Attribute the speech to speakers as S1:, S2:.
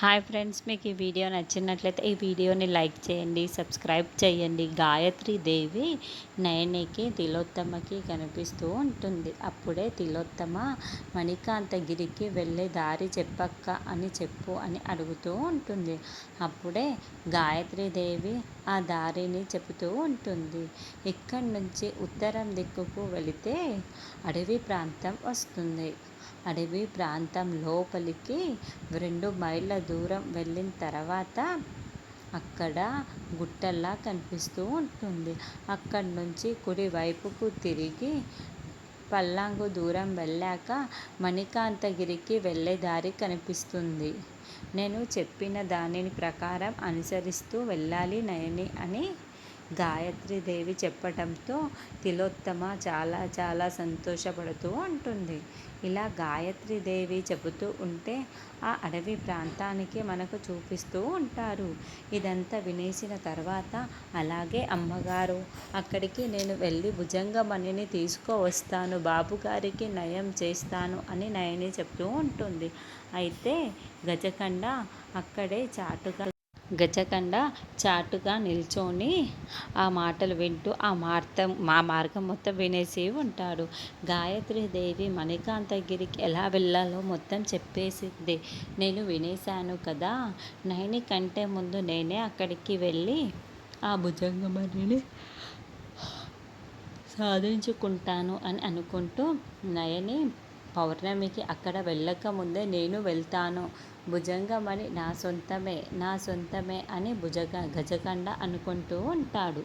S1: Hi friends, మీకు ఈ video నచ్చినట్లయితే ఈ వీడియోని లైక్ చేయండి, సబ్స్క్రైబ్ చేయండి. గాయత్రి దేవి నయనికి తిలోత్తమకి కనిపిస్తూ ఉంటుంది. అప్పుడే తిలోత్తమ మణికాంతగిరికి వెళ్ళే దారి చెప్పక్క అని చెప్పు అని అడుగుతూ ఉంటుంది. అప్పుడే గాయత్రి దేవి ఆ దారిని చెబుతూ ఉంటుంది. ఇక్కడి నుంచి ఉత్తరం దిక్కుకు వెళితే అడవి ప్రాంతం వస్తుంది. అడవి ప్రాంతం లోపలికి 2 మైళ్ళ దూరం వెళ్ళిన తర్వాత అక్కడ గుట్టల్లా కనిపిస్తూ ఉంటుంది. అక్కడి నుంచి కుడివైపుకు తిరిగి పల్లాంగు దూరం వెళ్ళాక మణికాంతగిరికి వెళ్ళే దారి కనిపిస్తుంది. నేను చెప్పిన దానిని ప్రకారం అనుసరిస్తూ వెళ్ళాలి నయని అని గాయత్రీదేవి చెప్పటంతో తిలోత్తమ చాలా చాలా సంతోషపడుతూ ఉంటుంది. ఇలా గాయత్రీదేవి చెబుతూ ఉంటే ఆ అడవి ప్రాంతానికి మనకు చూపిస్తూ ఉంటారు. ఇదంతా వినేసిన తర్వాత అలాగే అమ్మగారు, అక్కడికి నేను వెళ్ళి భుజంగమణిని తీసుకువస్తాను, బాబుగారికి నయం చేస్తాను అని నయని చెప్తూ ఉంటుంది. అయితే గజకండ అక్కడే చాటుగా నిల్చొని ఆ మాటలు వింటూ మా మార్గం మొత్తం వినేసి ఉంటాడు. గాయత్రీదేవి మణికాంతగిరికి ఎలా వెళ్ళాలో మొత్తం చెప్పేసింది. నేను వినేశాను కదా, నయని కంటే ముందు నేనే అక్కడికి వెళ్ళి ఆ భుజంగమణిని సాధించుకుంటాను అని అనుకుంటూ నయని పౌర్ణమికి అక్కడ వెళ్ళకముందే నేను వెళ్తాను, భుజంగమణి నా సొంతమే అని గజకండ అనుకుంటూ ఉంటాడు.